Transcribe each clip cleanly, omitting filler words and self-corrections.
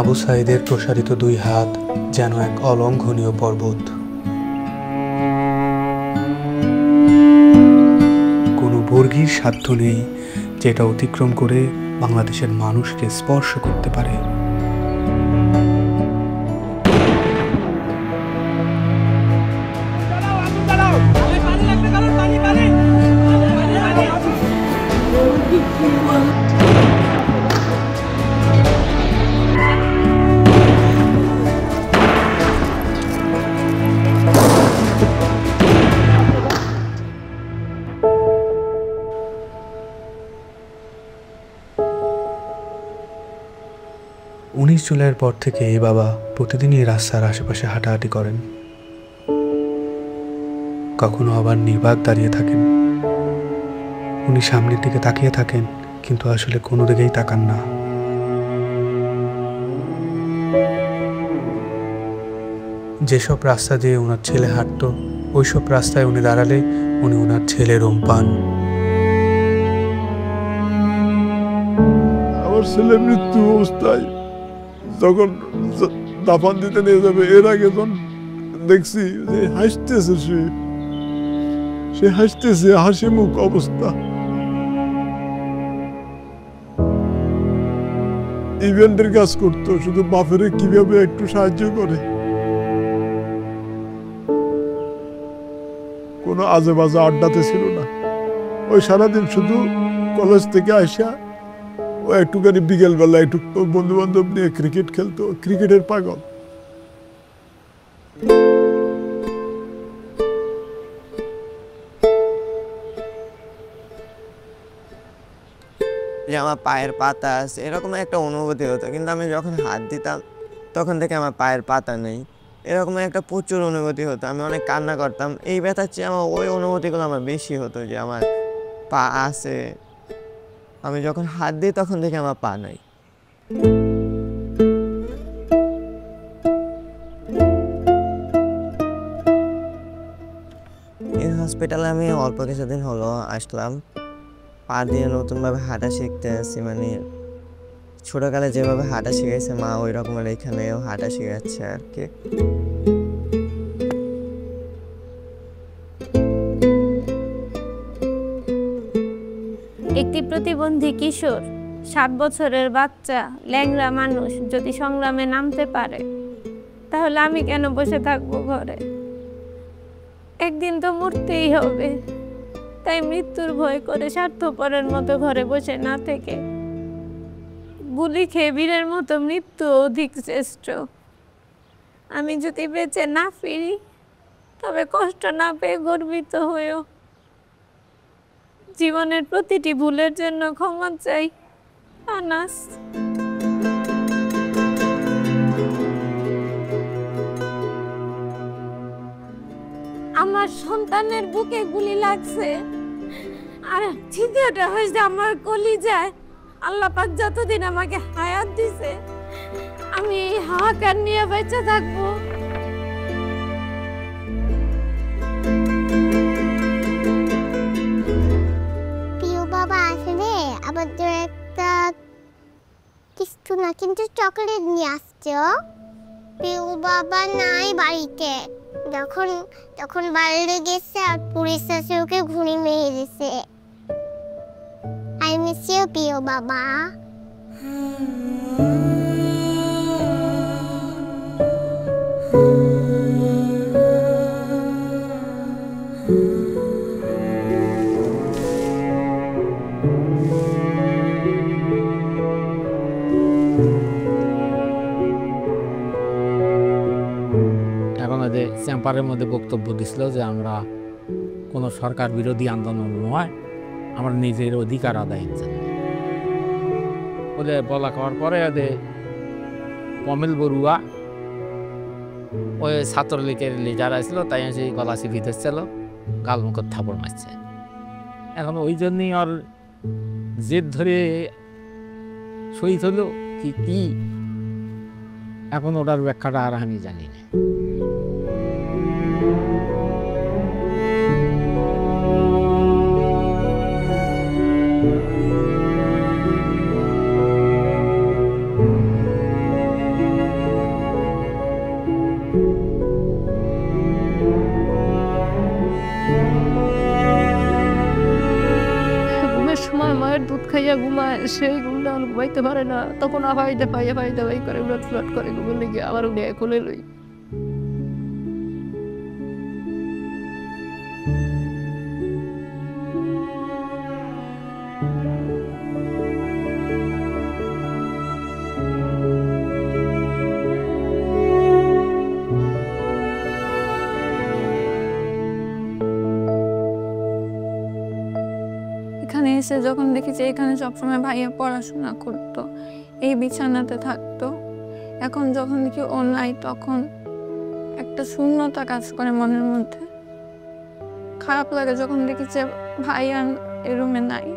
আবু সাঈদের প্রসারিত দুই হাত যেন এক অলঙ্ঘনীয় পর্বত। কোনো বর্গীর সাধ্য নেই যেটা অতিক্রম করে বাংলাদেশের মানুষকে স্পর্শ করতে পারে। জুলাইয়ের পর থেকে এই বাবা প্রতিদিনই রাস্তার আশেপাশে হাঁটাহাঁটি করেন। কখনো আবার নির্বাক দাঁড়িয়ে থাকেন। উনি সামনের দিকে তাকিয়ে থাকেন, কিন্তু আসলে কোনো দিকেই তাকান না। যেসব রাস্তা দিয়ে ওনার ছেলে হাঁটতো, ওইসব রাস্তায় উনি দাঁড়ালে উনি ওনার ছেলের রুম পান। আমার ছেলে মৃত্যু অবস্থায় যখন দাফন দিতে নিয়ে যাবে, এর আগে যখন দেখছি যে হাসতেছে, সে হাসতেছে, হাসি মুখ অবস্থা। ইভেন্টের কাজ করতো, শুধু বাপেরে কিভাবে একটু সাহায্য করে। কোনো আজে বাজে আড্ডাতে ছিল না। ওই সারাদিন শুধু কলেজ থেকে আসা ও একটুখানি বিকেলবেলা একটু বন্ধু বান্ধব নিয়ে ক্রিকেট খেলতো, ক্রিকেটের পাগল। যে আমার পায়ের পাতা আছে এরকম একটা অনুভূতি হতো, কিন্তু আমি যখন হাত দিতাম তখন থেকে আমার পায়ের পাতা নেই, এরকম একটা প্রচুর অনুভূতি হতো। আমি অনেক কান্না করতাম। এই ব্যথার চেয়ে আমার ওই অনুভূতিগুলো আমার বেশি হতো, যে আমার পা আছে, আমি যখন হাত দিই তখন থেকে আমার পা নাই। এই হসপিটালে আমি অল্প কিছুদিন হলো আসলাম। পা দিয়ে নতুনভাবে হাঁটা শিখতে আসছি, মানে ছোটকালে যেভাবে হাঁটা শিখেছে মা, ওই রকমের এখানেও হাঁটা শিখাচ্ছে আর কি। একটি প্রতিবন্ধী কিশোর, 7 বছরের বাচ্চা, ল্যাংড়া মানুষ যদি সংগ্রামে নামতে পারে, তাহলে আমি কেন বসে থাকবো ঘরে? একদিন তো মরতেই হবে, তাই মৃত্যুর ভয় করে স্বার্থপরের মতো ঘরে বসে না থেকে গুলি খেয়ে বীরের মতো মৃত্যু অধিক শ্রেষ্ঠ। আমি যদি বেঁচে না ফিরি, তবে কষ্ট না পেয়ে গর্বিত হয়েও জীবনের প্রতিটি ভুলের জন্য ক্ষমা চাই। আনাস। আমার সন্তানের বুকে গুলি লাগছে, আর তৃতীয়টা হয়েছে আমার কলিজায়। আল্লাহ পাক যতদিন আমাকে হায়াত দিছে, আমি এই হাহাকার নিয়ে বেঁচে থাকবো। প্রিয় বাবা আসলে আমাদের একটা কিছু না, কিন্তু চকলেট নিয়ে আসছে। প্রিয় বাবা নাই বাড়িতে, তখন বাইরে গেছে আর পুলিশ এসে ওকে ঘুরে মেরে দিছে। আই মিস ইউ প্রিয় বাবা। চেম্বারের মধ্যে বক্তব্য দিছিল যে আমরা কোনো সরকার বিরোধী আন্দোলন নয়, আমরা নিজের অধিকার আদায়ের জন্য বলে বলা খাওয়ার পরে ওদের কমিল বড়ুয়া ওই ছাত্রলীগের লিডার আসছিল, তাই সেই গলা চিপি ধরছিল, গালমুখত থাপড় মারছে। এখন ওই জন্যই ওর জেদ ধরে শহীদ হলো কি এখন ওটার ব্যাখ্যাটা আর আমি জানি না। মায়ের দুধ খাইয়া ঘুমায়, সেই ঘুমটা ঘুমাইতে পারে না, তখন আফাইতে পাইয়া ফাইতে ভাই করে উলট ফ্লট করে ঘুমলে গিয়ে আবার উঠে খুলে লই। এখানে এসে যখন দেখি যে এখানে সবসময় ভাইয়া পড়াশোনা করতো, এই বিছানাতে থাকতো, এখন যখন দেখি ও নাই তখন একটা শূন্যতা কাজ করে মনের মধ্যে। খারাপ লাগে যখন দেখি যে ভাইয়া এই রুমে নাই।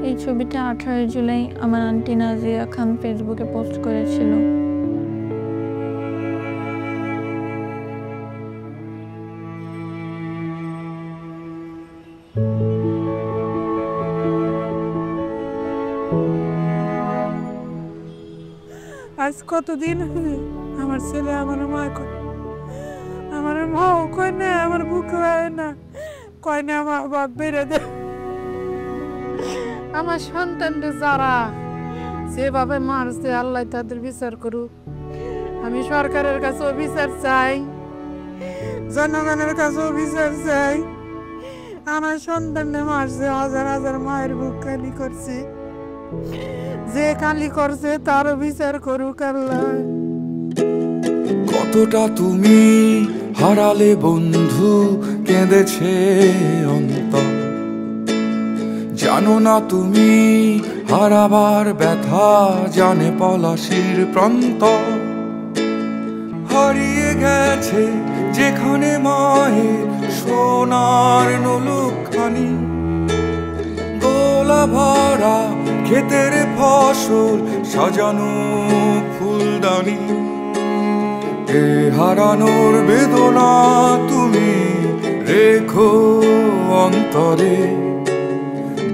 এই ছবিটা 18 জুলাই আমার আন্টি নাজিয়া খান ফেসবুকে পোস্ট করেছিল। আজ কতদিন আমার ছেলে আমার মা কয়, আমার মাও কয় না, আমার বুক হয় না, কয় না আমার বাপ বেড়ে দে। আমার সন্তানদের যারা যেভাবে মারছে আল্লাহ তাদের বিচার করুক। আমি সরকারের কাছেও বিচার চাই, জনগণের কাছেও বিচার চাই। আমার সন্তানদের মারছে, হাজার হাজার মায়ের বুক খালি করছে, যে খালি করছে তারও বিচার করুক আল্লাহ। কতটা তুমি হারালে বন্ধু, কেঁদেছে অন্তর, জানো না তুমি হারাবার ব্যথা, জানে পলাশির প্রান্ত। হারিয়ে গেছে যেখানে মায়ের সোনার নলুকখানি, গোলা ভরা ক্ষেতের ফসল, সাজানো ফুলদানি। এ হারানোর বেদনা তুমি রেখো অন্তরে,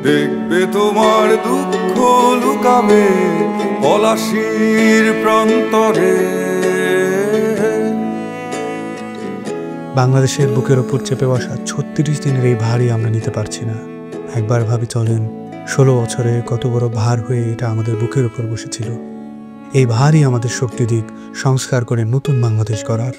দেখবে তোমার দুঃখ লুকাবে পলাশির প্রান্তরে। বাংলাদেশের বুকের ওপর চেপে বসা 36 দিনের এই ভারই আমরা নিতে পারছি না। একবার ভাবি চলেন 16 বছরে কত বড় ভার হয়ে এটা আমাদের বুকের ওপর বসেছিল। এই ভারই আমাদের শক্তি দিক সংস্কার করে নতুন বাংলাদেশ গড়ার।